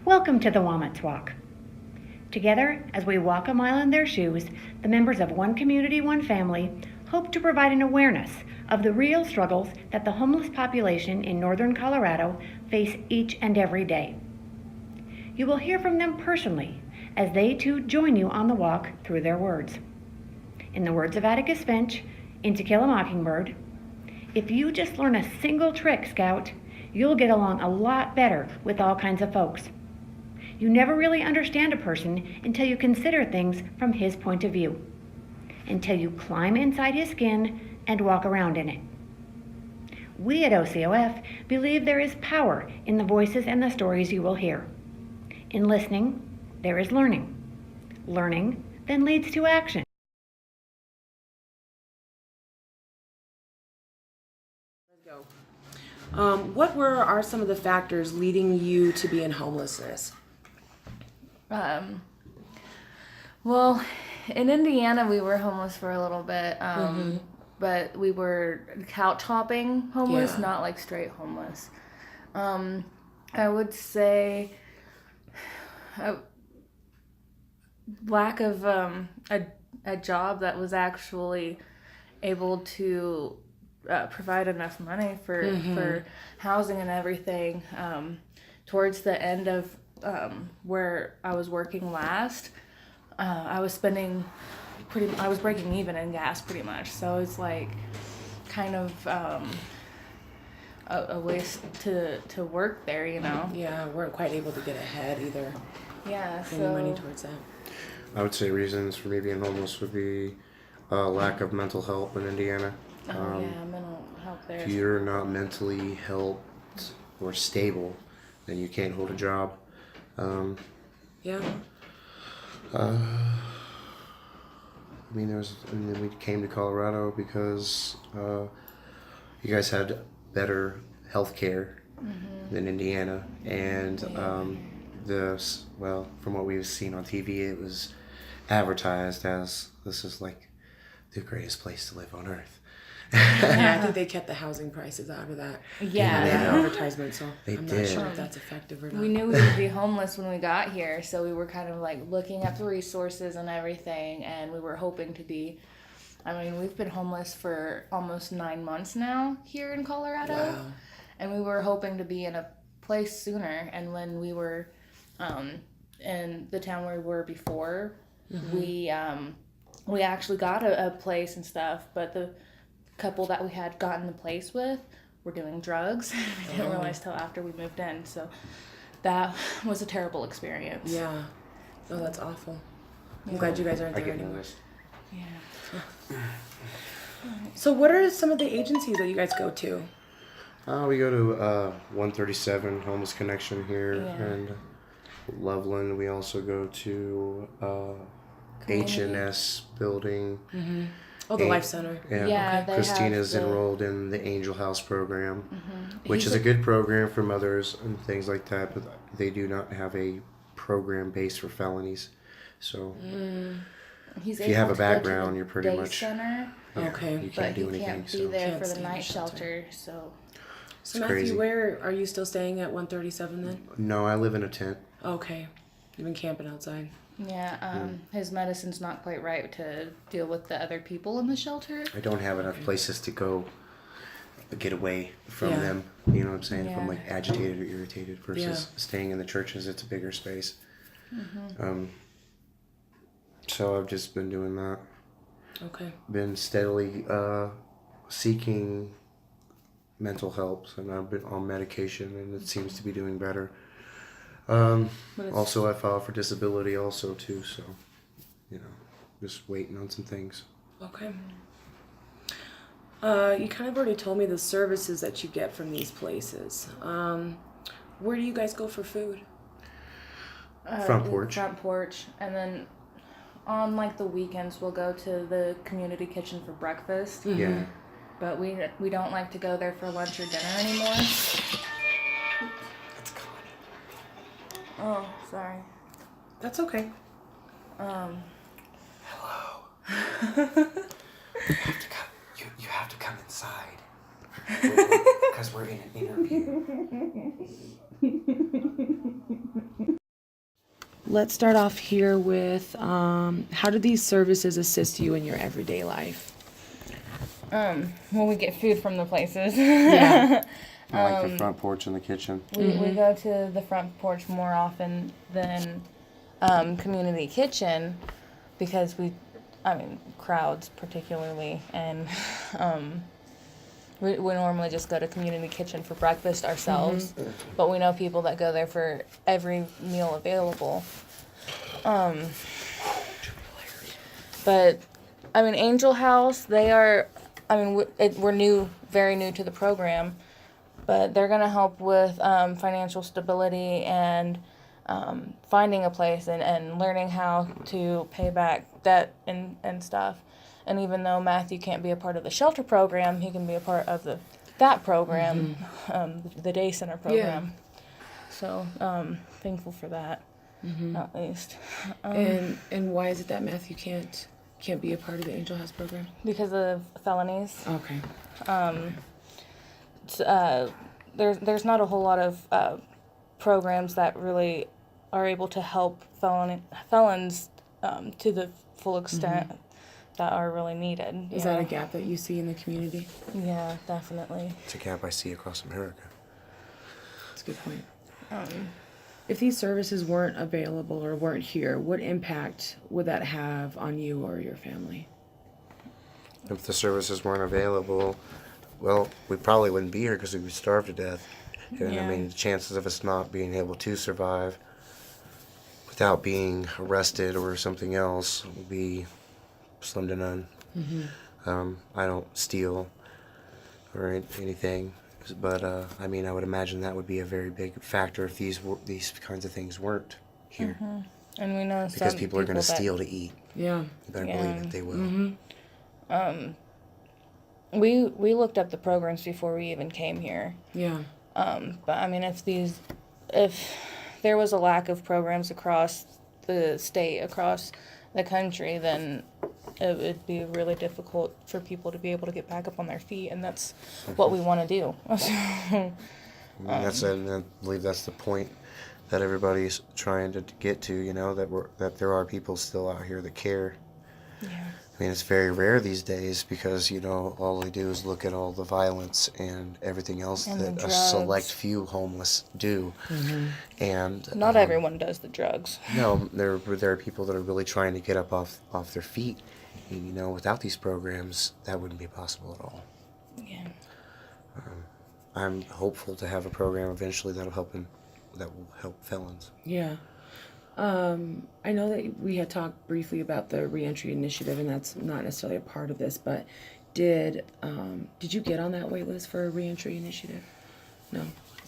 Welcome to the WAMITS Walk. Together, as we walk a mile in their shoes, the members of One Community, One Family hope to provide an awareness of the real struggles that the homeless population in northern Colorado face each and every day. You will hear from them personally as they too join you on the walk through their words. In the words of Atticus Finch in To Kill a Mockingbird, if you just learn a single trick, Scout, you'll get along a lot better with all kinds of folks. You never really understand a person until you consider things from his point of view, until you climb inside his skin and walk around in it. We at OCOF believe there is power in the voices and the stories you will hear. In listening, there is learning. Learning then leads to action. What are some of the factors leading you to be in homelessness? Well, in Indiana, we were homeless for a little bit, but we were couch hopping homeless, not like straight homeless. I would say a lack of a job that was actually able to provide enough money for housing and everything. Towards the end of where I was working last, I was breaking even in gas pretty much. So it's like kind of a waste to work there, you know? Yeah, weren't quite able to get ahead either. Yeah, Any money towards that. I would say reasons for me being homeless would be lack of mental health in Indiana. Mental health there. If you're not mentally helped or stable, then you can't hold a job. We came to Colorado because you guys had better health care than Indiana, and from what we've seen on TV, it was advertised as this is like the greatest place to live on earth. Yeah, I think they kept the housing prices out of that. Yeah. Advertisement, so I'm did. not sure if that's effective or not. We knew we would be homeless when we got here, so we were kind of like looking at the resources and everything, and we were hoping to be, we've been homeless for almost 9 months now here in Colorado. Wow. And we were hoping to be in a place sooner, and when we were in the town where we were before, we actually got a place and stuff, but the couple that we had gotten the place with were doing drugs. We didn't realize till after we moved in, so that was a terrible experience. Yeah. Oh, that's awful. I'm glad you guys aren't there anymore. Yeah. So what are some of the agencies that you guys go to? We go to 137 Homeless Connection here and Loveland. We also go to H&S building. Oh, the Life Center. Yeah, okay. Christina's enrolled in the Angel House program, which is a good program for mothers and things like that, but they do not have a program based for felonies. So He's if you have able a to go to background, the you're pretty day much center, Okay. You but can't do he anything. can't be there Can't for the stay in night the shelter. shelter. So So Matthew, crazy. where are you still staying at 137 then? No, I live in a tent. Okay. You've been camping outside. yeah, his medicine's not quite right to deal with the other people in the shelter. I don't have enough places to go get away from Yeah. them. You know what I'm saying? If I'm Yeah. like agitated or irritated versus staying in the churches, it's a bigger space. So I've just been doing that. Okay. Been steadily seeking mental help, and I've been on medication, and it seems to be doing better. Also, I filed for disability also too, so just waiting on some things. Okay. You kind of already told me the services that you get from these places. Where do you guys go for food? Front porch. Front porch, and then on like the weekends we'll go to the community kitchen for breakfast. Yeah. But we don't like to go there for lunch or dinner anymore. That's Connie. Oh, sorry. That's okay. Hello. You have to come inside. Because we're in an interview. let's start off here with how do these services assist you in your everyday life? When we get food from the places. Yeah. I like the front porch and the kitchen. We go to the front porch more often than community kitchen because crowds particularly, and we normally just go to community kitchen for breakfast ourselves, but we know people that go there for every meal available. But Angel House, they are, we're very new to the program, but they're going to help with financial stability and finding a place and learning how to pay back debt and stuff. And even though Matthew can't be a part of the shelter program, he can be a part of that program, the day center program. Yeah. So thankful for that, at least. And why is it that Matthew can't be a part of the Angel House program? Because of felonies. Okay. There's not a whole lot of programs that really are able to help felons to the full extent that are really needed. Is that a gap that you see in the community? Yeah, definitely. It's a gap I see across America. That's a good point. If these services weren't available or weren't here, what impact would that have on you or your family? If the services weren't available, well, we probably wouldn't be here because we would starve to death. And the chances of us not being able to survive without being arrested or something else would be slim to none. I don't steal or anything, but I would imagine that would be a very big factor if these kinds of things weren't here. And we know because people are going to steal to eat. Yeah, you better believe it, they will. We looked up the programs before we even came here. Yeah. But if there was a lack of programs across the state, across the country, then it would be really difficult for people to be able to get back up on their feet, and that's what we want to do. I believe that's the point that everybody's trying to get to. That there are people still out here that care. Yeah. It's very rare these days because all they do is look at all the violence and everything else and that a select few homeless do. And not everyone does the drugs. No, there are people that are really trying to get up off their feet. Without these programs, that wouldn't be possible at all. Yeah. I'm hopeful to have a program eventually that will help felons. Yeah. I know that we had talked briefly about the reentry initiative, and that's not necessarily a part of this, but did you get on that wait list for a reentry initiative? No.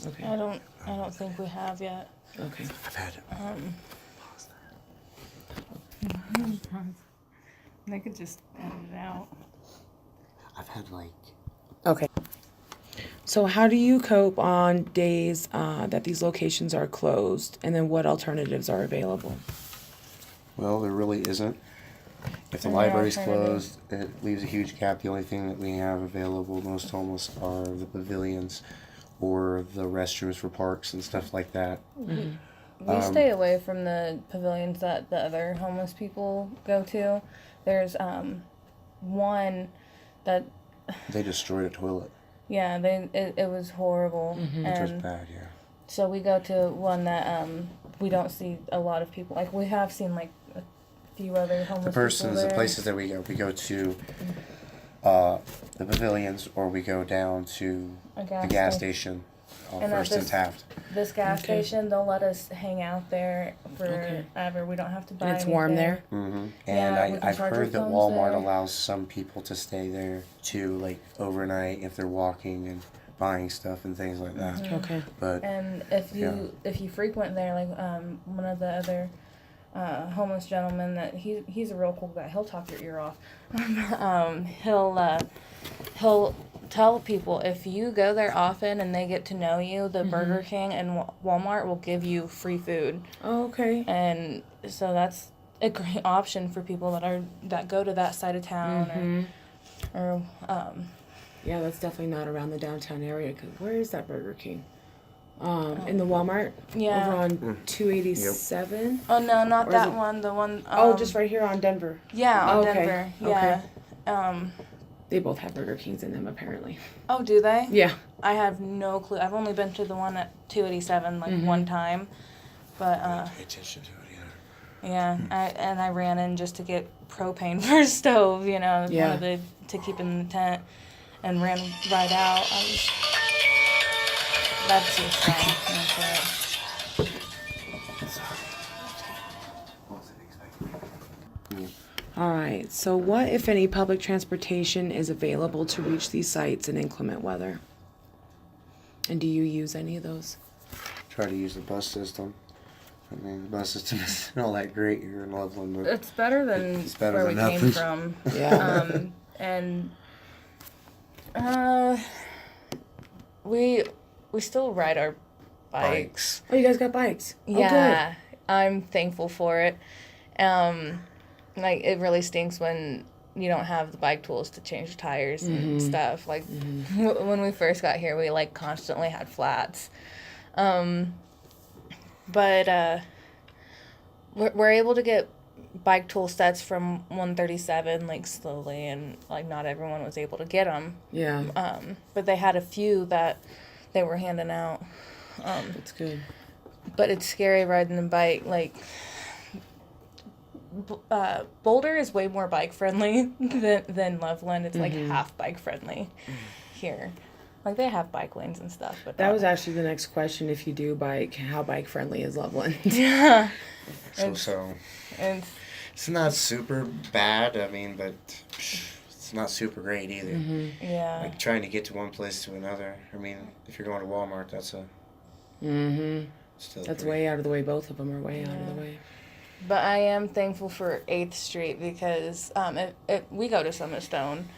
Okay. I don't think we have yet. Okay. I've had pause that. They could just edit it out. I've had Okay. So how do you cope on days that these locations are closed, and then what alternatives are available? Well, there really isn't. If the library's closed, it leaves a huge gap. The only thing that we have available, most homeless, are the pavilions or the restrooms for parks and stuff like that. We stay away from the pavilions that the other homeless people go to. There's one that... They destroyed a toilet. Yeah, it was horrible. Which was bad, yeah. So we go to one that we don't see a lot of people. Like, we have seen, a few other homeless people there. The places that we go to the pavilions, or we go down to the gas station on First and Taft. This gas station, they'll let us hang out there forever. We don't have to buy anything. And it's warm there? Mm-hmm. Yeah, And I've heard that Walmart allows some people to stay there too, overnight if they're walking and buying stuff and things like that. Okay. But and if you frequent there, one of the other homeless gentlemen, that he's a real cool guy. He'll talk your ear off. He'll tell people, if you go there often and they get to know you, the Burger King and Walmart will give you free food. Oh, okay. And so that's a great option for people that go to that side of town Yeah, that's definitely not around the downtown area. 'Cause where is that Burger King? In the Walmart? Yeah. Over on 287? Oh, no, not Or is that it- one. The one. Just right here on Denver. Yeah, on Okay, Denver. Yeah. They both have Burger Kings in them, apparently. Oh, do they? Yeah. I have no clue. I've only been to the one at 287 like one time, but Pay attention to it either. yeah, I ran in just to get propane for a stove, Yeah. wanted to keep in the tent, and ran right out. That's your song. That's it. All right. So what, if any, public transportation is available to reach these sites in inclement weather? And do you use any of those? Try to use the bus system. I mean, the bus system is not that great here in Loveland, but It's better than It's better where than we came nothing. from. Yeah. And we still ride our bikes. Oh, you guys got bikes? Yeah, I'm thankful for it. Like, it really stinks when you don't have the bike tools to change the tires and stuff. Like, when we first got here, we, like, constantly had flats. But we're able to get bike tool sets from 137, like, slowly, and, like, not everyone was able to get them. Yeah. But they had a few that they were handing out. That's good. But it's scary riding a bike. Like, Boulder is way more bike friendly than Loveland. It's like half bike friendly here. Like, they have bike lanes and stuff. But That was actually the next question. If you do bike, how bike friendly is Loveland? yeah. so And it's not super bad. I mean, but it's not super great either. yeah. Like trying to get to one place to another. I mean, if you're going to Walmart, that's still That's pretty- way out of the way. Both of them are way out of the way. But I am thankful for 8th Street because we go to Summit Stone,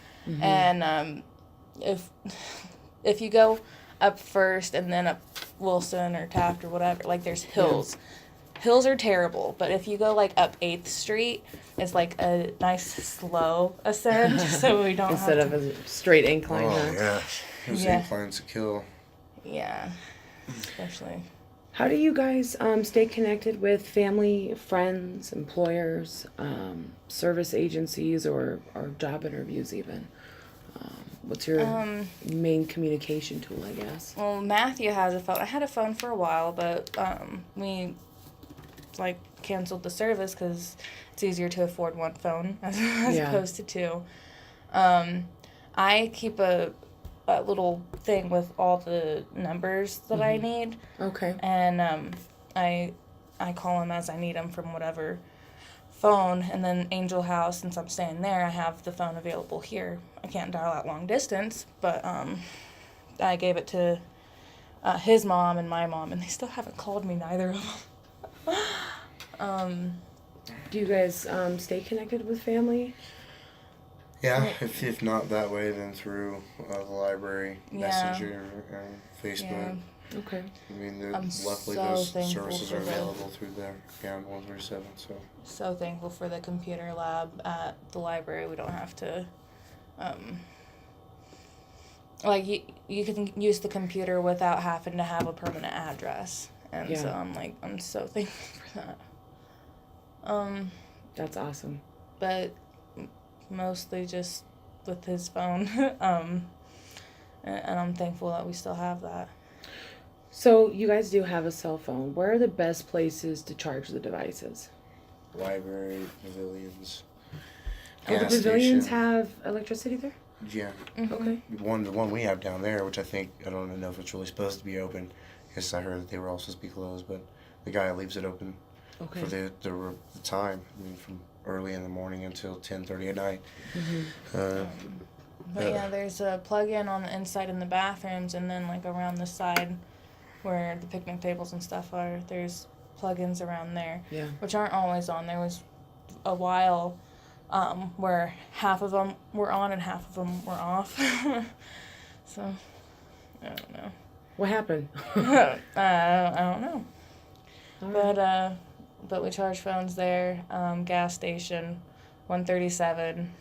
and if you go up first and then up Wilson or Taft or whatever, like, there's hills. Hills are terrible, but if you go, like, up 8th Street, it's like a nice slow ascent, so we don't Instead have of a straight incline. Oh huh? yeah, those Yeah. inclines to kill. yeah, especially. How do you guys stay connected with family, friends, employers, service agencies, or job interviews even? What's your main communication tool, I guess? Well, Matthew has a phone. I had a phone for a while, but we, like, canceled the service because it's easier to afford one phone as Yeah. opposed to two. I keep a little thing with all the numbers that I need, Okay. and I call them as I need them from whatever phone. And then Angel House, since I'm staying there, I have the phone available here. I can't dial out long distance, but I gave it to his mom and my mom, and they still haven't called me, neither of them. Do you guys stay connected with family? Yeah, if not that way, then through the library, Yeah. Messenger, and Facebook. Okay. I mean, I'm luckily so those thankful services for are that. available through there. Yeah, 137. So So thankful for the computer lab at the library. We don't have to, like, you can use the computer without having to have a permanent address. And so Yeah. I'm so thankful for that. That's awesome. But mostly just with his phone. And I'm thankful that we still have that. So you guys do have a cell phone. Where are the best places to charge the devices? library, pavilions. Oh, the gas pavilions station. have electricity there? Yeah, Okay. the one we have down there, which I don't know if it's really supposed to be open. Because I heard that they were all supposed to be closed, but the guy leaves it open Okay. for the time. I mean, from early in the morning until 10:30 at night. But yeah, there's a plug-in on the inside in the bathrooms, and then, like, around the side where the picnic tables and stuff are, there's plug-ins around there, Yeah. which aren't always on. There was a while where half of them were on and half of them were off. So, I don't know. What happened? I don't know. All right. But we charge phones there. Gas station, 137.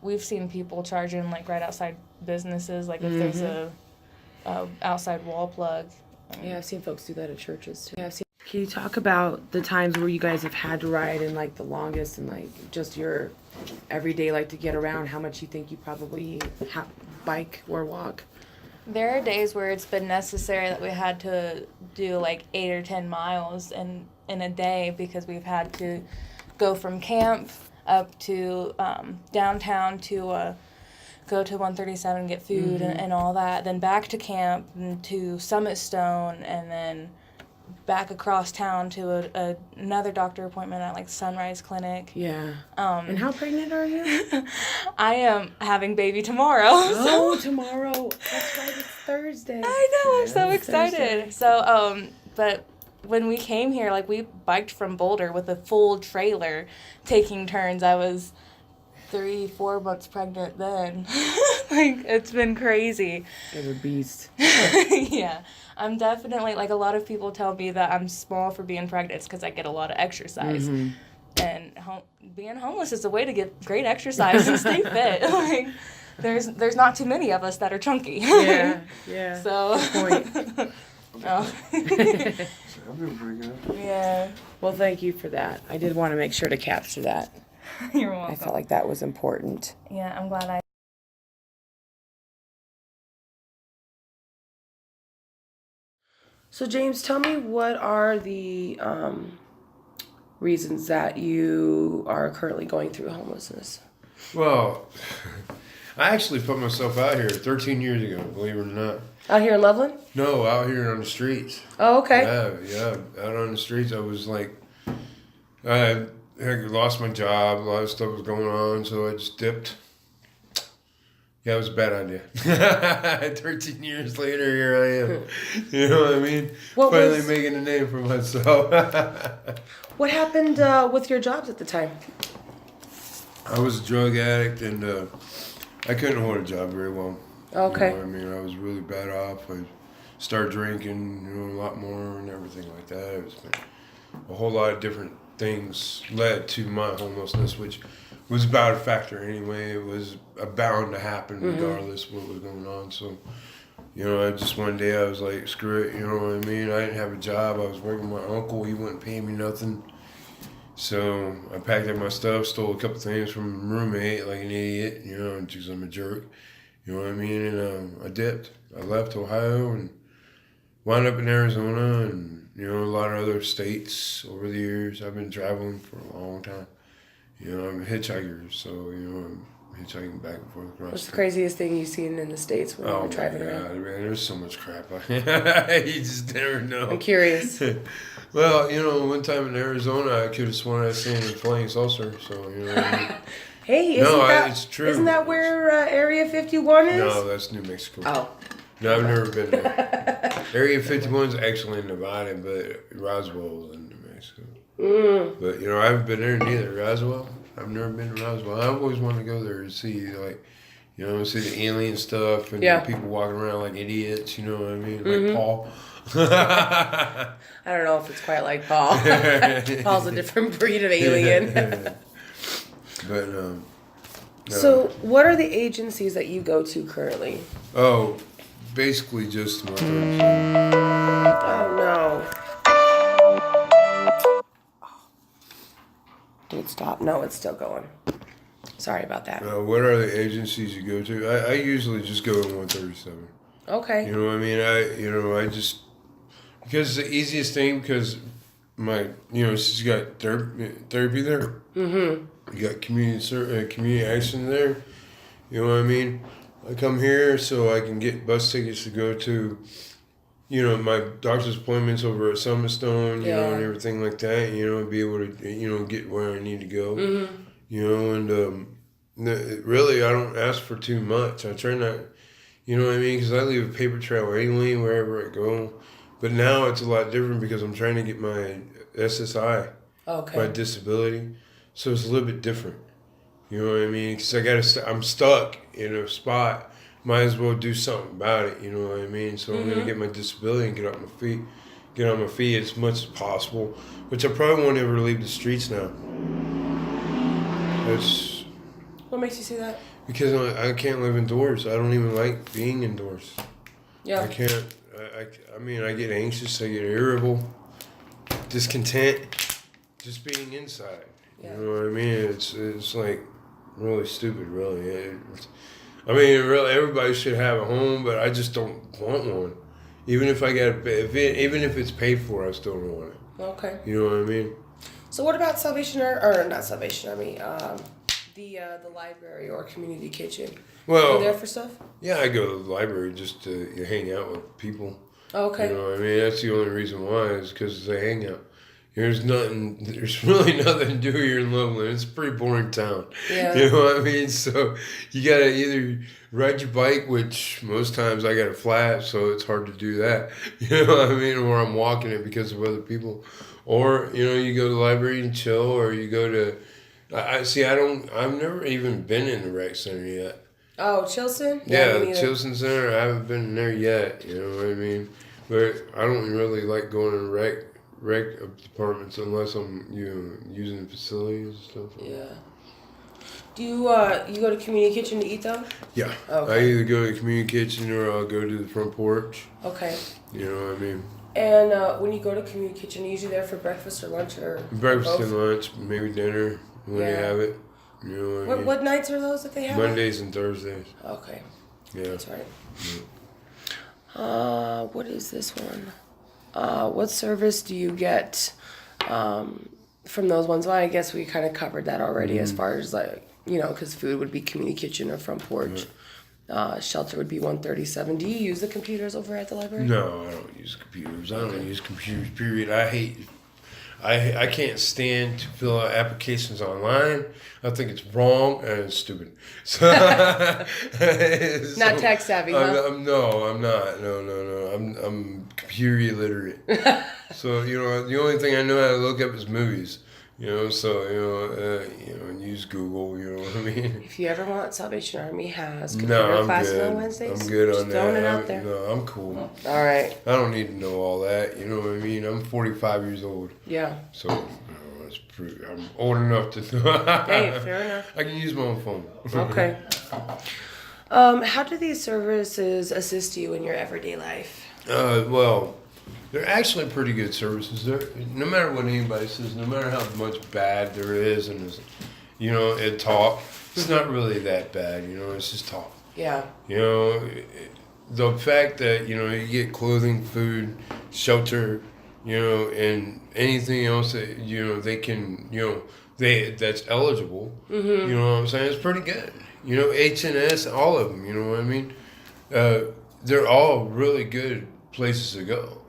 We've seen people charging, like, right outside businesses. Like, if there's outside wall plug. Yeah, I've seen folks do that at churches too. Can you talk about the times where you guys have had to ride and like the longest and like just your everyday like to get around? How much you think you probably bike or walk? There are days where it's been necessary that we had to do like 8 or 10 miles in a day because we've had to go from camp up to downtown to go to 137, get food and all that, then back to camp and to Summit Stone, and then back across town to another doctor appointment at like Sunrise Clinic. Yeah. And how pregnant are you? I am having baby tomorrow. Oh, tomorrow. That's right, it's Thursday. I know, I'm so It's excited. Thursday. So, but when we came here, like we biked from Boulder with a full trailer, taking turns. I was 3-4 months pregnant then. Like, it's been crazy. You're a beast. Yeah. I'm definitely, like, a lot of people tell me that I'm small for being pregnant. It's because I get a lot of exercise. And being homeless is a way to get great exercise and stay fit. Like, there's not too many of us that are chunky. Yeah. So. Good point. No. I've been pretty good. Yeah. Well, thank you for that. I did want to make sure to capture that. You're welcome. I felt like that was important. Yeah, I'm glad I. So, James, tell me what are the reasons that you are currently going through homelessness? Well, I actually put myself out here 13 years ago, believe it or not. Out here in Loveland? No, out here on the streets. Oh, okay. Yeah, out on the streets. I was like, I had lost my job, a lot of stuff was going on, so I just dipped. Yeah, it was a bad idea. 13 years later, here I am. You know what I mean? Finally making a name for myself. What happened with your jobs at the time? I was a drug addict, and I couldn't hold a job very well. Okay. You know what I mean? I was really bad off. I started drinking, a lot more and everything like that. It was a whole lot of different things led to my homelessness, which was about a factor anyway. It was bound to happen regardless of what was going on. So, I just one day I was like, screw it, you know what I mean? I didn't have a job. I was working with my uncle. He wouldn't pay me nothing. So I packed up my stuff, stole a couple things from a roommate like an idiot, because I'm a jerk. You know what I mean? And I dipped. I left Ohio and wound up in Arizona and, a lot of other states over the years. I've been traveling for a long time. I'm a hitchhiker, so, I'm hitchhiking back and forth across. What's the craziest thing you've seen in the States when you're driving around? Man, there's so much crap. You just never know. I'm curious. Well, one time in Arizona, I could have sworn I seen a flying saucer, so, Hey, it's true. Isn't that where Area 51 is? No, that's New Mexico. Oh. No, I've never been there. Area 51 is actually in Nevada, but Roswell is in New Mexico. But, I haven't been there neither. Roswell, I've never been to Roswell. I've always wanted to go there and see, see the alien stuff and people walking around like idiots, you know what I mean? Like Paul. I don't know if it's quite like Paul. Paul's a different breed of alien. But, So, what are the agencies that you go to currently? Oh, basically just my friends. Oh, no. Did it stop? No, it's still going. Sorry about that. What are the agencies you go to? I usually just go to 137. Okay. You know what I mean? I just, because it's the easiest thing, because she's got therapy there. You got community action there. You know what I mean? I come here so I can get bus tickets to go to, my doctor's appointments over at Summit Stone, and everything like that. Be able to, get where I need to go. And really, I don't ask for too much. I try not, you know what I mean? Because I leave a paper trail anyway wherever I go. But now it's a lot different because I'm trying to get my SSI, my disability. So it's a little bit different. You know what I mean? Because I'm stuck in a spot. Might as well do something about it. You know what I mean? So I'm going to get my disability and get on my feet as much as possible. Which I probably won't ever leave the streets now. What makes you say that? Because I can't live indoors. I don't even like being indoors. Yeah. I can't. I mean, I get anxious. I get irritable, discontent, just being inside. Yeah. You know what I mean? It's like really stupid, really. I mean, really, everybody should have a home, but I just don't want one. Even if I get, even if it's paid for, I still don't want it. Okay. You know what I mean? So what about Salvation Army, or not Salvation Army, the library or community kitchen? Well, Are you there for stuff? yeah, I go to the library just to hang out with people. Okay. You know what I mean? That's the only reason why is because they hang out. There's really nothing to do here in Loveland. It's a pretty boring town. Yeah. You know what I mean? So you gotta either ride your bike, which most times I got a flat, so it's hard to do that. You know what I mean? Or I'm walking it because of other people. Or, you know, you go to the library and chill, or you go to, I've never even been in the rec center yet. Oh, Chilson? Yeah, me the neither. Chilson Center, I haven't been there yet, you know what I mean? But I don't really like going to rec departments unless I'm, using the facilities and stuff. Yeah. Do you you go to community kitchen to eat though? Yeah. Okay. I either go to the community kitchen or I'll go to the front porch. Okay. You know what I mean? And when you go to community kitchen, are you usually there for breakfast or lunch or Breakfast both? and lunch, maybe dinner when they Yeah. have it. You know what I mean? What nights are those that they have? Mondays and Thursdays. Okay. Yeah. That's right. What is this one? What service do you get from those ones? Well, I guess we kind of covered that already as far as like, because food would be community kitchen or front porch. Shelter would be 137. Do you use the computers over at the library? No, I don't use computers. I don't use computers, period. I can't stand to fill out applications online. I think it's wrong and it's stupid. So, Not tech savvy, huh? No, I'm not. No. I'm computer illiterate. So, the only thing I know how to look up is movies. Use Google, you know what I mean? If you ever want, Salvation Army has No, computer I'm classes good. on Wednesdays. I'm good Just on throwing that. it out there. No, I'm cool. All right. I don't need to know all that, you know what I mean? I'm 45 years old. Yeah. So, I'm old enough to Hey, fair enough. I can use my own phone. Okay. How do these services assist you in your everyday life? Well, they're actually pretty good services. No matter what anybody says, no matter how much bad there is, and it talk, it's not really that bad. It's just talk. Yeah. The fact that you get clothing, food, shelter, and anything else that they can that's eligible. Mm-hmm. You know what I'm saying? It's pretty good. H&S, all of them. You know what I mean? They're all really good places to go.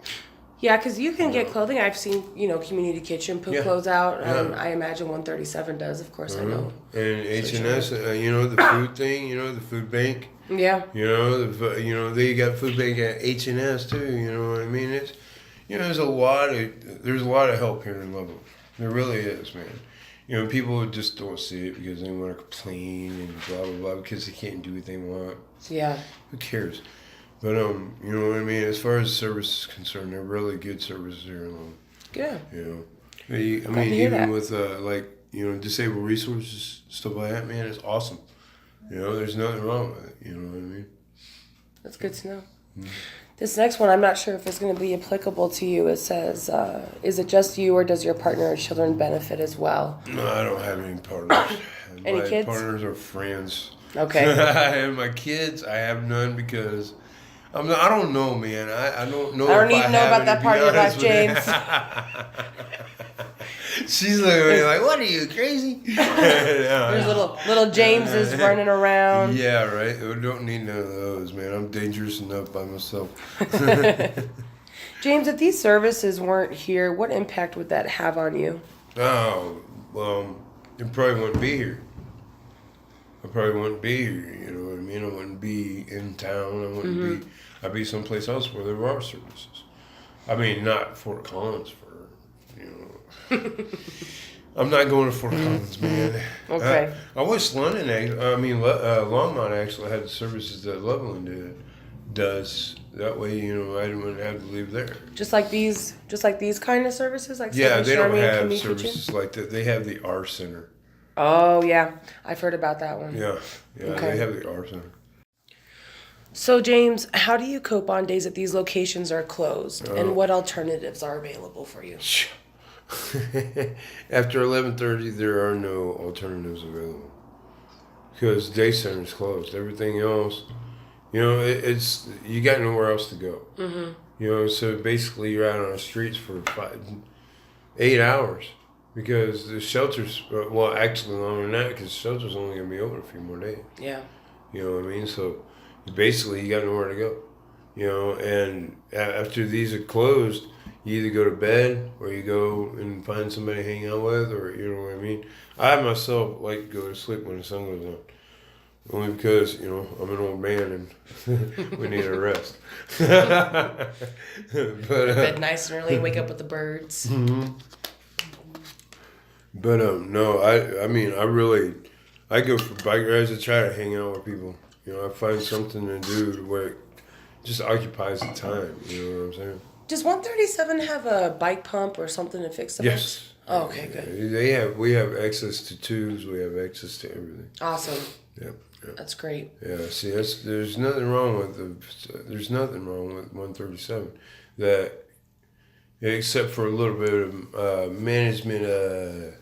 Yeah, because you can get clothing. I've seen, Community Kitchen put clothes out. I imagine 137 does, of course, I know. And H&S, the food thing, the food bank. Yeah. They got food bank at H&S too. You know what I mean? It's, there's a lot of help here in Loveland. There really is, man. People just don't see it because they want to complain and blah blah blah because they can't do what they want. Yeah. Who cares? But you know what I mean. As far as service is concerned, they're really good services here in Loveland. Good. Even with disabled resources, stuff like that, man, it's awesome. There's nothing wrong with it. You know what I mean? That's good to know. Mm-hmm. This next one, I'm not sure if it's going to be applicable to you. It says, is it just you or does your partner or children benefit as well? No, I don't have any partners. Any My kids? partners are friends. Okay. And my kids, I have none because I don't know, man. I don't know. I don't need to know about that part of your life, James. She's looking at me like, "What are you, crazy?" There's little Jameses running around. Yeah, right. We don't need none of those, man. I'm dangerous enough by myself. James, if these services weren't here, what impact would that have on you? Oh, well, you probably wouldn't be here. I probably wouldn't be here, you know what I mean? I wouldn't be in town. I wouldn't be. I'd be someplace else where there are services. I mean, not Fort Collins I'm not going to Fort Collins, man. Okay. I wish Longmont actually had the services that Loveland does. That way, I wouldn't have to leave there. Just like these kind of services, like Yeah, they don't Salvation Army and have Community services Kitchen? like that. They have the R Center. Oh yeah, I've heard about that one. Yeah, Okay. they have the R Center. So, James, how do you cope on days that these locations are closed? And what alternatives are available for you? After 11:30, there are no alternatives available because day center's closed. Everything else, it's you got nowhere else to go. So basically you're out on the streets for 8 hours because the shelters. Well, actually longer than that because the shelter's only gonna be open a few more days. Yeah. You know what I mean? So basically you got nowhere to go. And after these are closed, you either go to bed or you go and find somebody to hang out with, or you know what I mean. I myself like to go to sleep when the sun goes down, only because I'm an old man and we need a rest. But Bed nice and early, wake up with the birds. But no, I go for bike rides to try to hang out with people. I find something to do where it just occupies the time. You know what I'm saying? Does 137 have a bike pump or something to fix them? Yes. Oh, okay, good. We have access to tubes. We have access to everything. Awesome. Yeah. That's great. Yeah. See, there's nothing wrong with 137 that, except for a little bit of management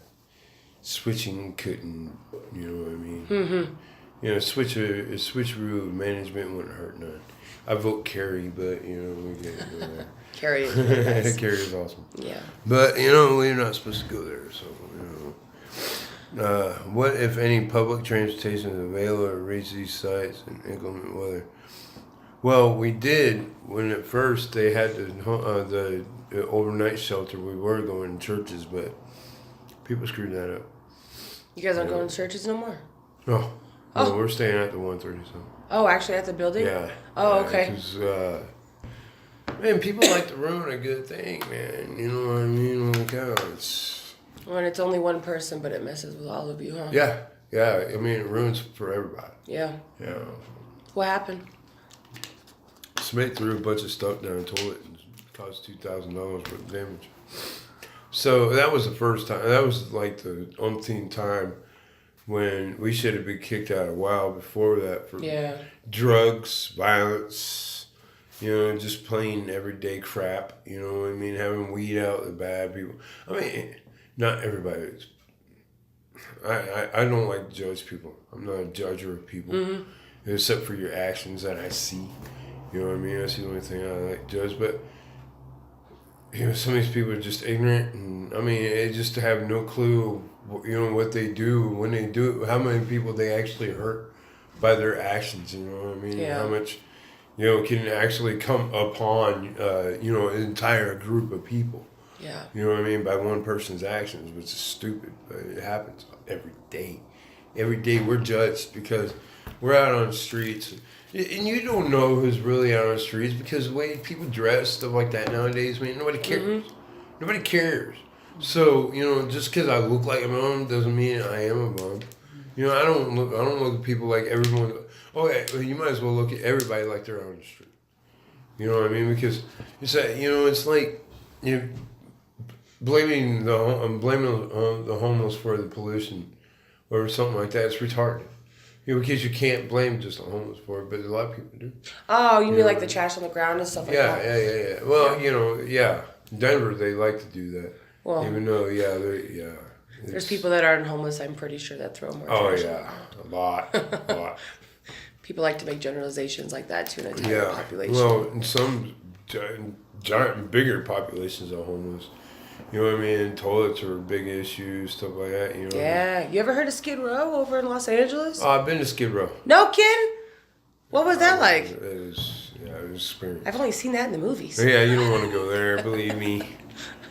switching couldn't. You know what I mean? Mm-hmm. Switcheroo management wouldn't hurt none. I vote Kerry, but we can't go there. Kerry is really nice. Kerry is awesome. Yeah. But we're not supposed to go there, so what if any public transportation is available to reach these sites in inclement weather? Well, we did when at first they had the overnight shelter. We were going to churches, but people screwed that up. You guys aren't going to churches no more? No, we're staying at the 137. Oh, actually at the building? Yeah. Oh, okay. 'Cause, man, people like to ruin a good thing, man. You know what I mean? Like, When it's only one person, but it messes with all of you, huh? Yeah. I mean, it ruins for everybody. Yeah. Yeah. What happened? Somebody threw a bunch of stuff down the toilet and caused $2,000 worth of damage. So that was the first time. That was like the umpteenth time when we should have been kicked out a while before that for drugs, violence, just plain everyday crap. You know what I mean? Having weed out the bad people. I mean, not everybody is. I don't like to judge people. I'm not a judger of people, except for your actions that I see. You know what I mean? That's the only thing I like to judge. But some of these people are just ignorant, and just to have no clue, what they do when they do it, how many people they actually hurt by their actions. You know what I mean? Yeah. How much, can actually come upon, an entire group of people. Yeah. You know what I mean? By one person's actions, which is stupid, but it happens every day. Every day we're judged because we're out on the streets. And you don't know who's really out on the streets because the way people dress, stuff like that nowadays, man, nobody cares. Nobody cares. So, just because I look like a bum doesn't mean I am a bum. I don't look at people like everyone. Okay, well, you might as well look at everybody like they're on the street. You know what I mean? Because it's like blaming the homeless for the pollution or something like that. It's retarded. Because you can't blame just the homeless for it, but a lot of people do. Oh, you mean like the trash on the ground and stuff like that? Yeah. Well, Denver, they like to do that. Well, even though, there's people that aren't homeless, I'm pretty sure, that throw more trash. Oh, yeah. A lot. People like to make generalizations like that to an entire population. Well, in some giant, bigger populations are homeless. You know what I mean? Toilets are a big issue, stuff like that. Yeah. You ever heard of Skid Row over in Los Angeles? Oh, I've been to Skid Row. No kidding? What was that like? It was experience. I've only seen that in the movies. Yeah, you don't want to go there, believe me.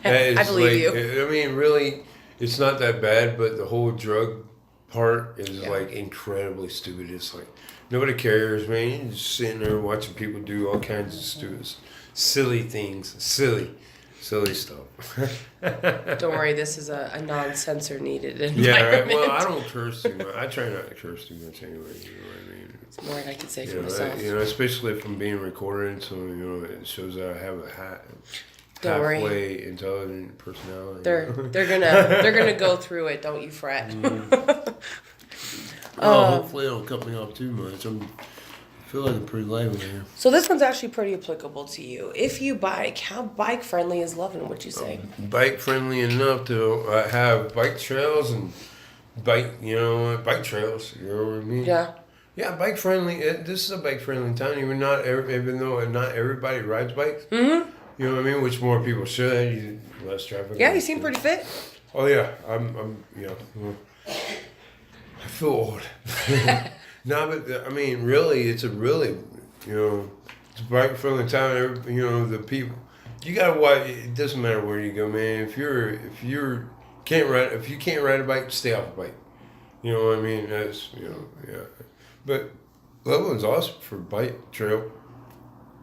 I believe you. I mean, really, it's not that bad, but the whole drug part is like incredibly stupid. It's like nobody cares, man. You're just sitting there watching people do all kinds of stupid, silly things, silly stuff. Don't worry, this is a non-censor needed environment. Yeah, right. Well, I don't curse too much. I try not to curse too much anyway. You know what I mean? It's more than I can say for myself. Especially if I'm being recorded, so it shows that I have a halfway intelligent personality. They're gonna go through it. Don't you fret. Hopefully, it don't cut me off too much. feel like I'm pretty lively here. So this one's actually pretty applicable to you. If you bike, how bike friendly is Loveland, would you say? Bike friendly enough to have bike trails and bike trails. You know what I mean? Yeah. Yeah, bike friendly. This is a bike friendly town. Even though not everybody rides bikes. Mm-hmm. You know what I mean? Which more people should. Less traffic. Yeah, you seem pretty fit. Oh yeah, I'm well, I feel old. No, but I mean, really, it's a bike friendly town. The people. You gotta watch. It doesn't matter where you go, man. If you can't ride a bike, stay off a bike. You know what I mean? That's yeah. But Loveland's awesome for bike trail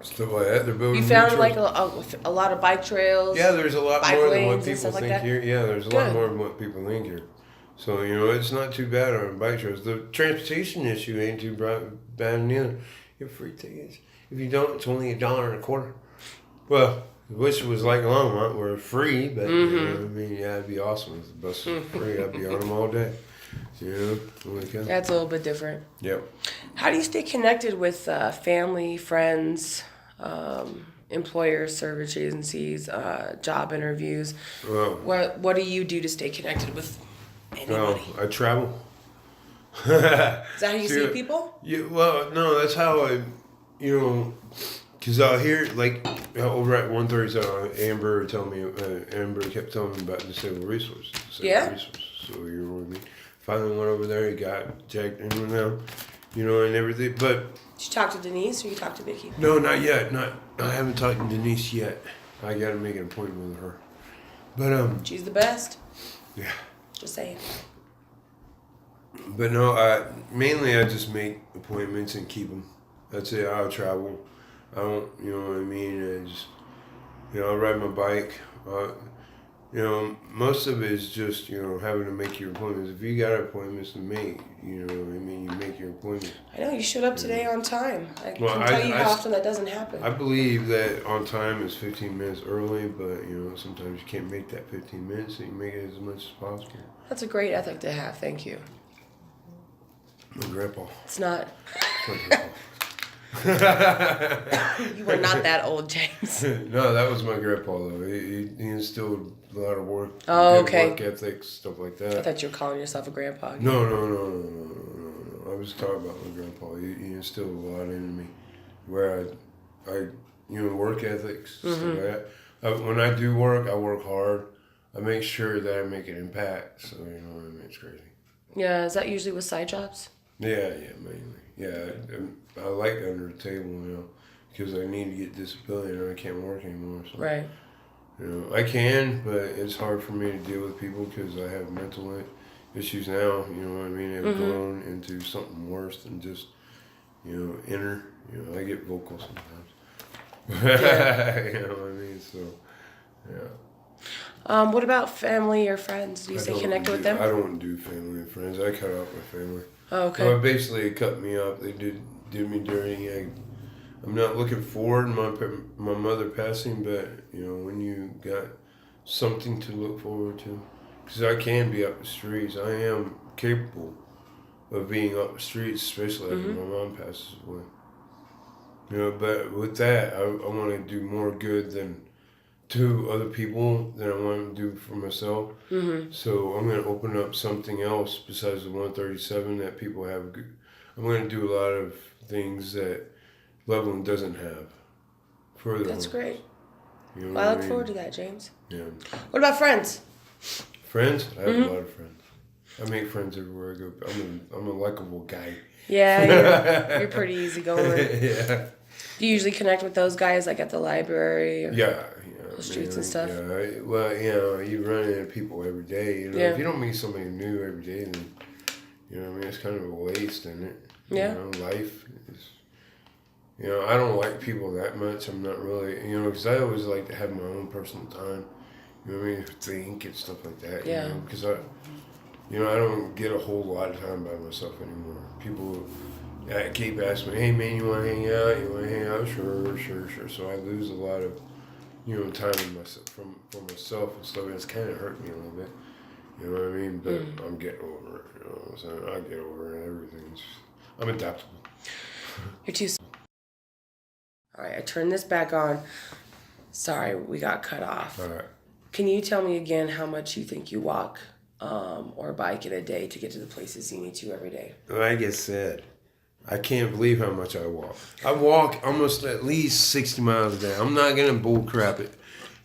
stuff like that. They're building. You found new like trails. a lot of bike trails. Yeah, there's a lot bike more than lanes what and people stuff like think that? here. Yeah, there's a Good. lot more than what people think here. So, it's not too bad on bike trails. The transportation issue ain't too bad neither. You have free tickets. If you don't, it's only $1.25. Well, I wish it was like Longmont where it's free, but it'd be awesome if the bus was free. I'd be on them all day. That's a little bit different. Yep. How do you stay connected with family, friends, employers, service agencies, job interviews? Well, What do you do to stay connected with anybody? well, I travel. Is that how you see people? Yeah, well, no, that's how I, because out here, like over at 137, Amber kept telling me about disabled resources. Resources. So, you know what I mean? Finally went over there, he got checked in with them, and everything. But Did you talk to Denise or you talk to Vicky? no, not yet. I haven't talked to Denise yet. I got to make an appointment with her. But She's the best. yeah. Just saying. But no, mainly I just make appointments and keep them. That's it. I'll travel. I don't, you know what I mean? I just, I ride my bike. Most of it is just, having to make your appointments. If you got appointments to make, you know what I mean? You make your appointments. I know, you showed up today on time. I Well, can tell you how often that doesn't happen. I believe that on time is 15 minutes early, but, sometimes you can't make that 15 minutes, so you make it as much as possible. That's a great ethic to have, thank you. My grandpa. It's not. My grandpa. You are not that old, James. No, that was my grandpa though. He instilled a lot of work. Oh, okay. Work ethics, stuff like that. I thought you were calling yourself a grandpa. No. I was talking about my grandpa. He instilled a lot into me, where I work ethics. Stuff like that. When I do work, I work hard. I make sure that I make an impact. So it's crazy. Yeah, is that usually with side jobs? Yeah, mainly. Yeah, I like under the table, because I need to get disability and I can't work anymore. So, Right. I can, but it's hard for me to deal with people because I have mental issues now. You know what I mean? They've grown into something worse than just, inner. I get vocal sometimes. Yeah. You know what I mean? So, yeah. What about family or friends? Do you stay connected with them? I don't do family and friends. I cut out my family. Oh, okay. So basically, it cut me up. They did me dirty. I'm not looking forward to my mother passing, but when you got something to look forward to, because I can be up the streets. I am capable of being up the streets, especially after my mom passes away. But with that, I want to do more good to other people than I want to do for myself. So I'm going to open up something else besides the 137 that people have. I'm going to do a lot of things that Loveland doesn't have. For them. That's great. Well, Well, I look forward to that, James. Yeah. What about friends? Friends? I have a lot of friends. I make friends everywhere I go. I'm a likable guy. Yeah, you're pretty easygoing. Yeah. Do you usually connect with those guys like at the library? Or Yeah. the streets and stuff? Yeah, you run into people every day. Yeah. If you don't meet somebody new every day, then it's kind of a waste, isn't it? Yeah. Life is. I don't like people that much. I'm not really, because I always like to have my own personal time. You know what I mean? Think and stuff like that. Yeah. Because I don't get a whole lot of time by myself anymore. People keep asking me, "Hey man, you want to hang out? You want to hang out?" Sure. So I lose a lot of time in myself for myself and stuff. And it's kind of hurt me a little bit. You know what I mean? But I'm getting over it. So I get over it and everything. I'm adaptable. You're too All right, I turned this back on. Sorry, we got cut off. All right. Can you tell me again how much you think you walk or bike in a day to get to the places you need to every day? Like I said, I can't believe how much I walk. I walk almost at least 60 miles a day. I'm not going to bull crap it.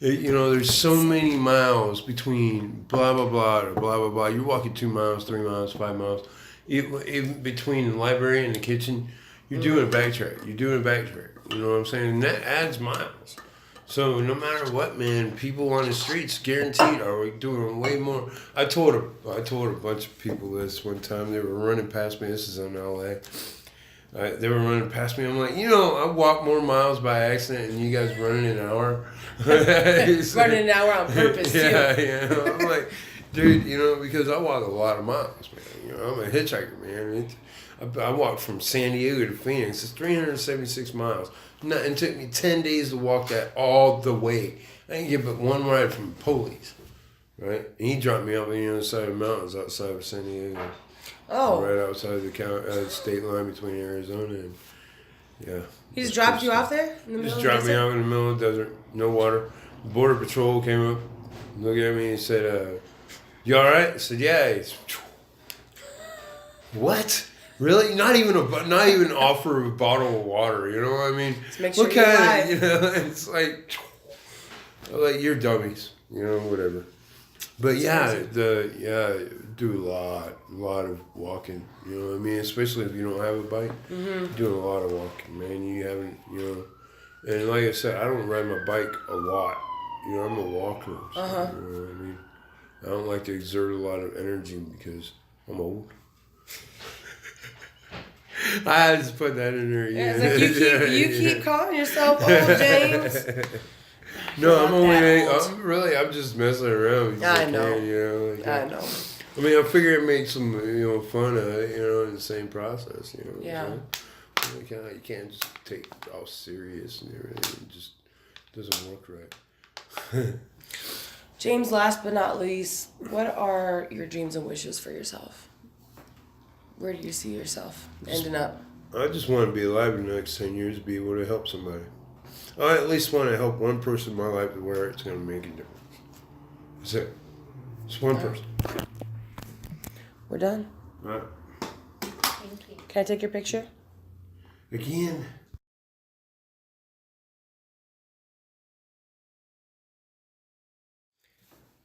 You know, there's so many miles between blah, blah, blah, or blah, blah, blah. You're walking 2 miles, 3 miles, 5 miles. Even between the library and the kitchen, you're doing a backtrack. You're doing a backtrack. You know what I'm saying? And that adds miles. So no matter what, man, people on the streets guaranteed are doing way more. I told a bunch of people this one time. They were running past me. This is in L.A. They were running past me. I'm like, you know, I walk more miles by accident than you guys running an hour. Running an hour on purpose, too. Yeah. I'm like, dude, you know, because I walk a lot of miles, man. You know, I'm a hitchhiker, man. I walked from San Diego to Phoenix. It's 376 miles. It took me 10 days to walk that all the way. I didn't get but one ride from the police, right? And he dropped me off on the other side of the mountains outside of San Diego. Oh. Right outside the state line between Arizona and, yeah. He just dropped you off there? In the middle Just of dropped the me desert? out in the middle of the desert, no water. Border Patrol came up, looked at me and said, you all right? I said, yeah. He's, what? Really? Not even offer a bottle of water. You know what I mean? Let's make sure What you're kind alive. of, you know? It's like you're dummies. You know, whatever. But yeah, do a lot of walking. You know what I mean? Especially if you don't have a bike, doing a lot of walking, man. You haven't, you know. And like I said, I don't ride my bike a lot. You know, I'm a walker. So, you know what I mean? I don't like to exert a lot of energy because I'm old. I just put that in there. Yeah, it's like you keep calling yourself old, James. No, that I'm just messing around. Because I know. You know, like, I know. I mean, I figure it makes some, you know, fun of it, you know, in the same process, you know. Yeah. So, you can't just take it all serious and everything. It just doesn't work right. James, last but not least, what are your dreams and wishes for yourself? Where do you see yourself ending up? I just want to be alive in the next 10 years, be able to help somebody. I at least want to help one person in my life to where it's going to make a difference. That's it. Just one person. We're done. All right. Thank you. Can I take your picture? Again.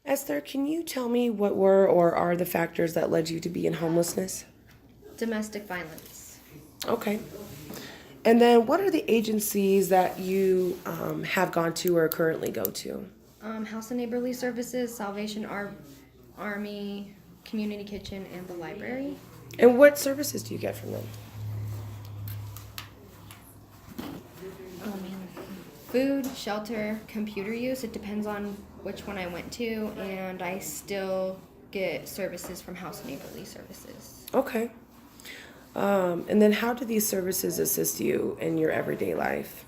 Esther, can you tell me what were or are the factors that led you to be in homelessness? Domestic violence. Okay. And then what are the agencies that you have gone to or currently go to? House and Neighborly Services, Salvation Army, Community Kitchen, and the library. And what services do you get from them? Food, shelter, computer use. It depends on which one I went to, and I still get services from House and Neighborly Services. Okay. And then how do these services assist you in your everyday life?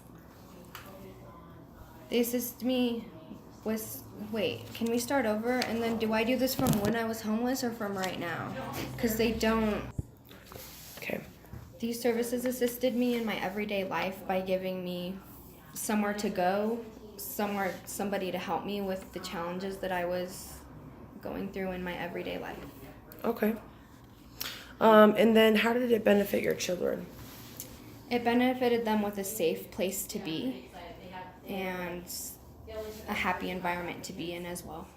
They assist me with, wait, can we start over? And then do I do this from when I was homeless or from right now? Because they don't. Okay. These services assisted me in my everyday life by giving me somewhere to go, somebody to help me with the challenges that I was going through in my everyday life. Okay. And then how did it benefit your children? It benefited them with a safe place to be and a happy environment to be in as well.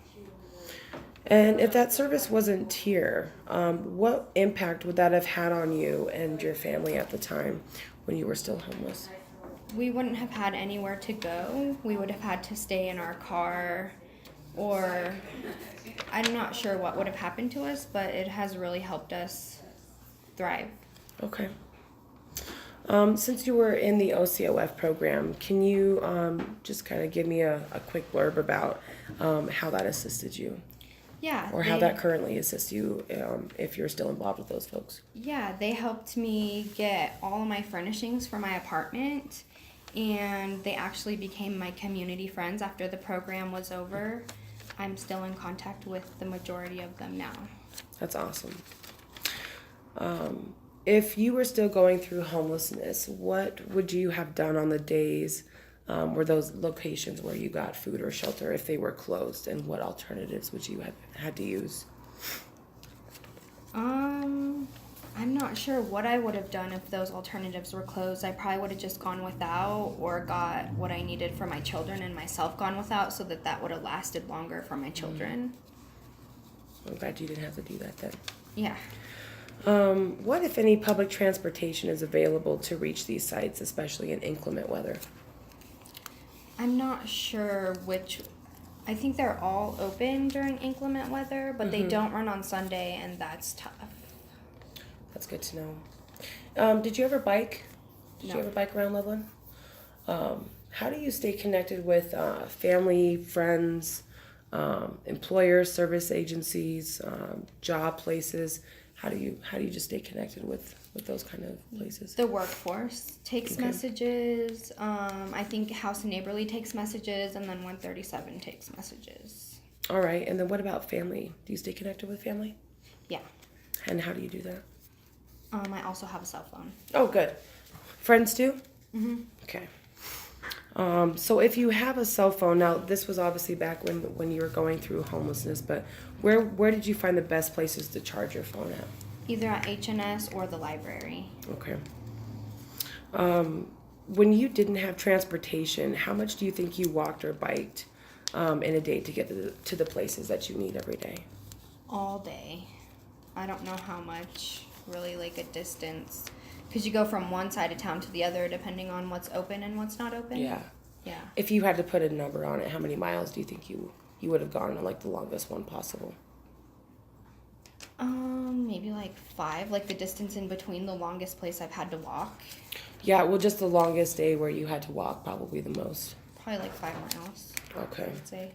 And if that service wasn't here, what impact would that have had on you and your family at the time when you were still homeless? We wouldn't have had anywhere to go. We would have had to stay in our car, or I'm not sure what would have happened to us, but it has really helped us thrive. Okay. Since you were in the OCOF program, can you just kind of give me a quick blurb about how that assisted you? Yeah. Or how that currently assists you if you're still involved with those folks? Yeah, they helped me get all of my furnishings for my apartment, and they actually became my community friends after the program was over. I'm still in contact with the majority of them now. That's awesome. If you were still going through homelessness, what would you have done on the days where those locations where you got food or shelter, if they were closed, and what alternatives would you have had to use? I'm not sure what I would have done if those alternatives were closed. I probably would have just gone without or got what I needed for my children and myself gone without so that would have lasted longer for my children. I'm glad you didn't have to do that then. Yeah. What, if any, public transportation is available to reach these sites, especially in inclement weather? I'm not sure which. I think they're all open during inclement weather, but they don't run on Sunday, and that's tough. That's good to know. Did you ever bike? Did No. you ever bike around Loveland? How do you stay connected with family, friends, employers, service agencies, job places? How do you just stay connected with those kind of places? The workforce takes Okay. messages. I think House and Neighborly takes messages, and then 137 takes messages. All right, and then what about family? Do you stay connected with family? Yeah. And how do you do that? I also have a cell phone. Oh, good. Friends too? Mm-hmm. Okay. So if you have a cell phone, now this was obviously back when you were going through homelessness, but where did you find the best places to charge your phone at? Either at H&S or the library. Okay. When you didn't have transportation, how much do you think you walked or biked in a day to get to the places that you need every day? All day. I don't know how much, really, like a distance. Because you go from one side of town to the other depending on what's open and what's not open. Yeah. Yeah. If you had to put a number on it, how many miles do you think you would have gone on, like, the longest one possible? Maybe like 5, like the distance in between the longest place I've had to walk. Yeah, well, just the longest day where you had to walk, probably the most. Probably like 5 miles, Okay. I would say.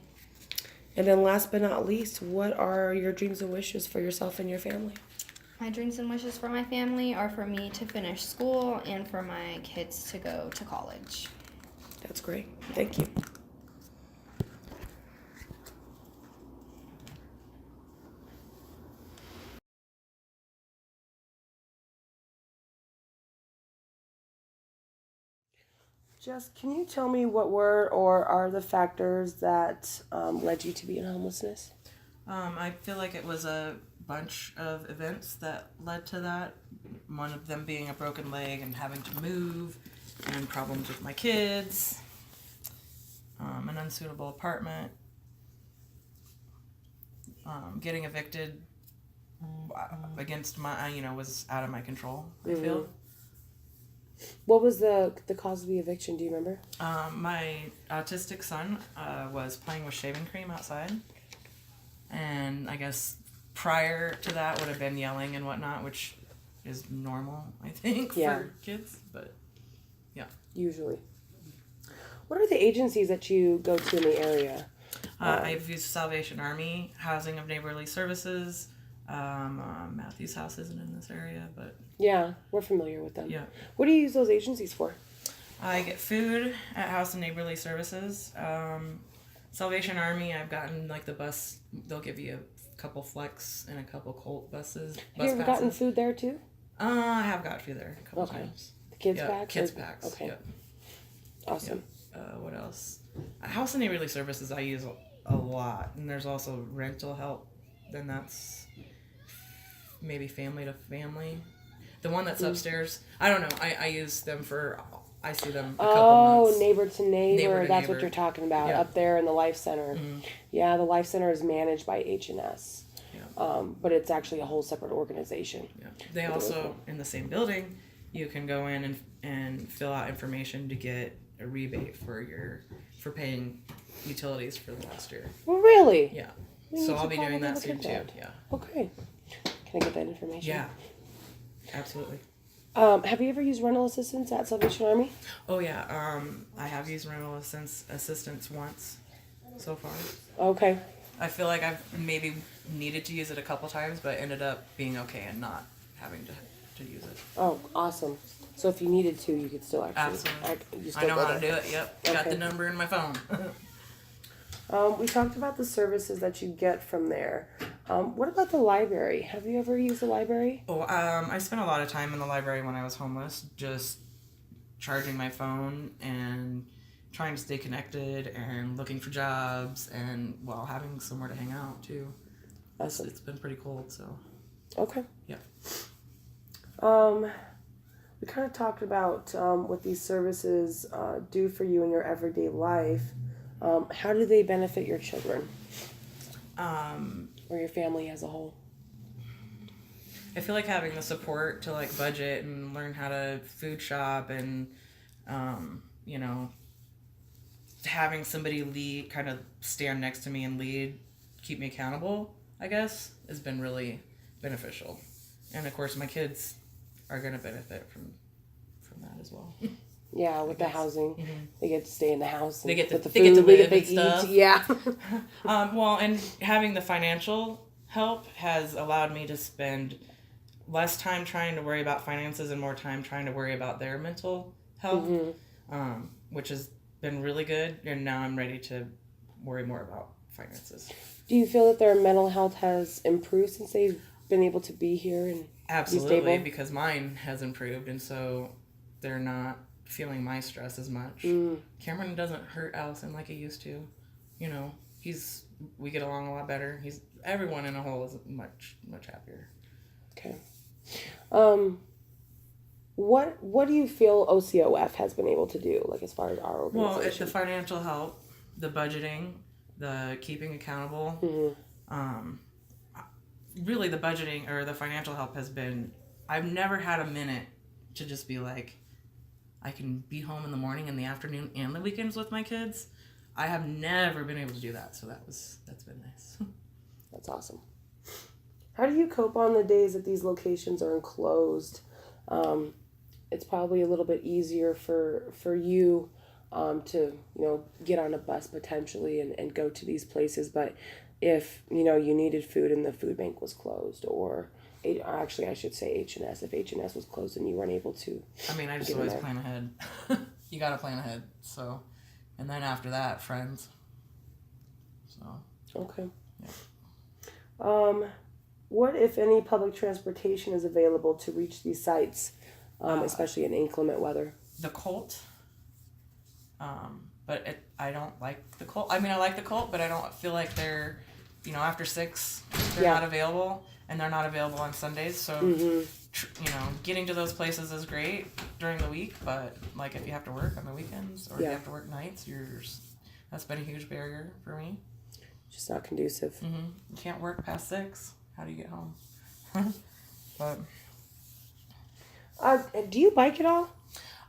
And then last but not least, what are your dreams and wishes for yourself and your family? My dreams and wishes for my family are for me to finish school and for my kids to go to college. That's great. Thank you. Jess, can you tell me what were or are the factors that led you to be in homelessness? I feel like it was a bunch of events that led to that. One of them being a broken leg and having to move, and problems with my kids, an unsuitable apartment, getting evicted against my, was out of my control, I feel. What was the cause of the eviction? Do you remember? My autistic son was playing with shaving cream outside, and I guess prior to that would have been yelling and whatnot, which is normal, I think, Yeah. for kids, but yeah. Usually. What are the agencies that you go to in the area? I've used Salvation Army, Housing of Neighborly Services. Matthew's house isn't in this area, but Yeah, we're familiar with them. yeah. What do you use those agencies for? I get food at House and Neighborly Services. Salvation Army, I've gotten like the bus, they'll give you a couple Flex and a couple Colt buses. Have you ever gotten food there too? I have got food there a couple Okay. times. The kids Yeah, packs? kids or- packs. Okay. Yep. Awesome. What else? House and Neighborly Services I use a lot, and there's also rental help. Then that's maybe family to family. The one that's upstairs, I don't know. I use them for. I see them a couple months. Neighbor to neighbor. Neighbor to That's what neighbor. you're talking about Yeah. up there in the Life Center. Yeah, the Life Center is managed by H&S. Yeah. But it's actually a whole separate organization. Yeah. They also in the same building. You can go in and fill out information to get a rebate for paying utilities for the last year. Well, really? Yeah. We So need I'll to be doing probably that look soon at too. that. Yeah. Okay. Can I get that information? Yeah. Absolutely. Have you ever used rental assistance at Salvation Army? Oh yeah. I have used rental assistance once so far. Okay. I feel like I've maybe needed to use it a couple times, but ended up being okay and not having to use it. Oh, awesome. So if you needed to, you could still actually. Absolutely. You I know go how to there. do it. Yep. Got Okay. the number in my phone. We talked about the services that you get from there. What about the library? Have you ever used the library? Oh, I spent a lot of time in the library when I was homeless, just charging my phone and trying to stay connected and looking for jobs and having somewhere to hang out too. Awesome. It's been pretty cold, so. Okay. Yeah. We kind of talked about what these services do for you in your everyday life. How do they benefit your children or your family as a whole? I feel like having the support to like budget and learn how to food shop and, having somebody lead, kind of stand next to me and lead, keep me accountable, I guess, has been really beneficial. And of course, my kids are going to benefit from that as well. Yeah, with the housing, they get to stay in the house. They get to, with the they get to food, they live get and to stuff. eat. Yeah. And having the financial help has allowed me to spend less time trying to worry about finances and more time trying to worry about their mental health, which has been really good. And now I'm ready to worry more about finances. Do you feel that their mental health has improved since they've been able to be here and Absolutely, be stable? because mine has improved, and so they're not feeling my stress as much. Cameron doesn't hurt Allison like he used to. We get along a lot better. Everyone in a whole is much, much happier. Okay. What do you feel OCOF has been able to do, like as far as our organization? Well, it's the financial help, the budgeting, the keeping accountable. Really, the budgeting or the financial help has been. I've never had a minute to just be like, I can be home in the morning, in the afternoon, and the weekends with my kids. I have never been able to do that, so that's been nice. That's awesome. How do you cope on the days that these locations are enclosed? It's probably a little bit easier for you to get on a bus potentially and go to these places, but if you needed food and the food bank was closed, or actually I should say H&S, if H&S was closed and you weren't able to. I mean, I just always plan ahead. You gotta plan ahead. So, and then after that, friends. So. Okay. Yeah. What, if any, public transportation is available to reach these sites, especially in inclement weather? The Colt. But I don't like the Colt. I mean, I like the Colt, but I don't feel like they're, after 6, they're not available, and they're not available on Sundays. So, getting to those places is great during the week, but like if you have to work on the weekends or you have to work nights, that's been a huge barrier for me. Just not conducive. You can't work past 6. How do you get home? But do you bike at all?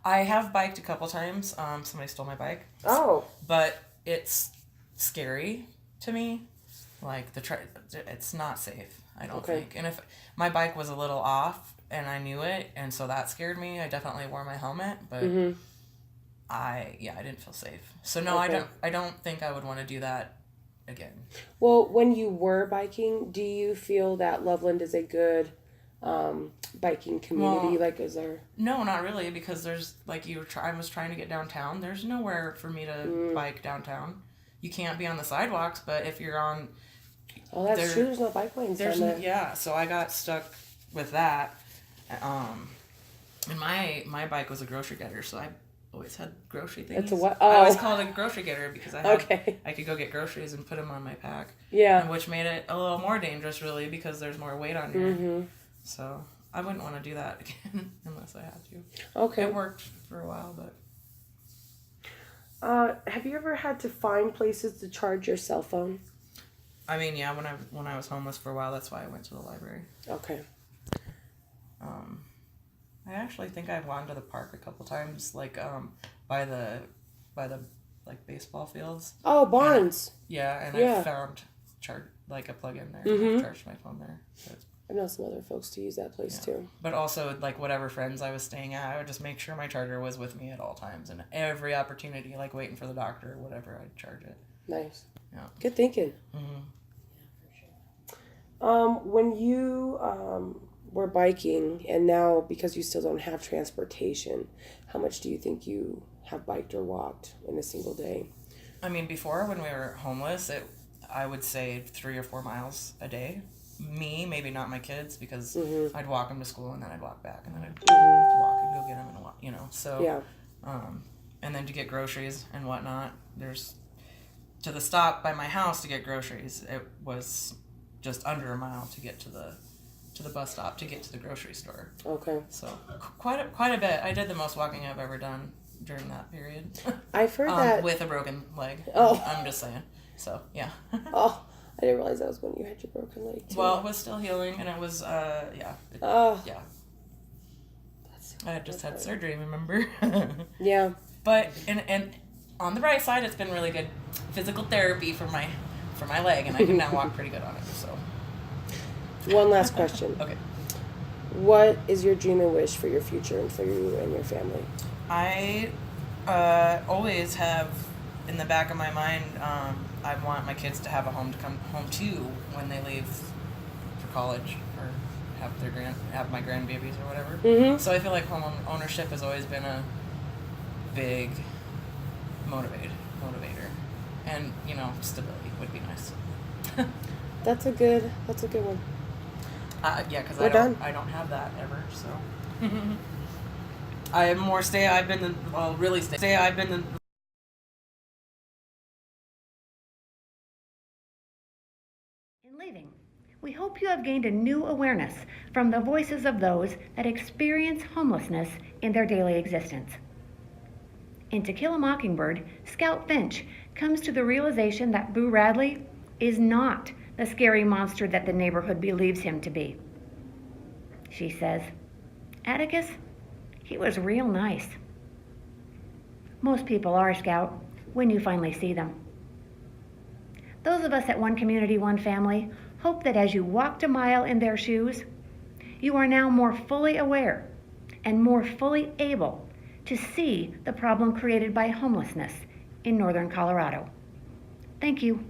I have biked a couple times. Somebody stole my bike. Oh. But it's scary to me. Like it's not safe, I don't think. And if my bike was a little off and I knew it, and so that scared me, I definitely wore my helmet, but I didn't feel safe. So no, I don't think I would want to do that again. Well, when you were biking, do you feel that Loveland is a good biking community? Is there? No, not really, because there's I was trying to get downtown. There's nowhere for me to bike downtown. You can't be on the sidewalks, but if you're on. Oh, that's true. There's no bike lanes down there. Yeah, so I got stuck with that. And my bike was a grocery getter, so I always had grocery things. It's a what? I always Oh. called it a grocery getter because I could go get groceries and put them on my pack. Yeah. Which made it a little more dangerous, really, because there's more weight on here. So I wouldn't want to do that again unless I had to. Okay. It worked for a while, but. Have you ever had to find places to charge your cell phone? I mean, yeah, when I was homeless for a while, that's why I went to the library. Okay. I actually think I've gone to the park a couple times, by the baseball fields. Oh, Barnes. I found a plug-in there. I charged my phone there. I know some other folks to use that place too. But also, whatever friends I was staying at, I would just make sure my charger was with me at all times, and every opportunity, waiting for the doctor or whatever, I'd charge it. Nice. Yeah. Good thinking. When you were biking, and now because you still don't have transportation, how much do you think you have biked or walked in a single day? I mean, before when we were homeless, I would say 3 or 4 miles a day. Me, maybe not my kids, because I'd walk them to school and then I'd walk back and then I'd walk and go get them and walk, you know. So, Yeah. And then to get groceries and whatnot, there's to the stop by my house to get groceries. It was just under a mile to get to the bus stop to get to the grocery store. Okay. So quite a bit. I did the most walking I've ever done during that period. I've heard that. With a broken leg. Oh. I'm just saying. So yeah. Oh, I didn't realize that was when you had your broken leg too. Well, it was still healing, and it was yeah. Oh. Yeah. That's I had just had surgery, remember? Yeah. But and on the bright side, it's been really good physical therapy for my leg, and I can now walk pretty good on it. So. One last question. Okay. What is your dream and wish for your future and for you and your family? I always have in the back of my mind, I want my kids to have a home to come home to when they leave for college or have my grandbabies or whatever. Mm-hmm. So I feel like home ownership has always been a big motivator, and stability would be nice. That's a good one. Yeah, because We're done. I don't have that ever. So I'm more stay. I've been the well, really stay. I've been the. In leaving, we hope you have gained a new awareness from the voices of those that experience homelessness in their daily existence. In To Kill a Mockingbird, Scout Finch comes to the realization that Boo Radley is not the scary monster that the neighborhood believes him to be. She says, "Atticus, he was real nice." Most people are, Scout, when you finally see them. Those of us at One Community, One Family hope that as you walked a mile in their shoes, you are now more fully aware and more fully able to see the problem created by homelessness in northern Colorado. Thank you.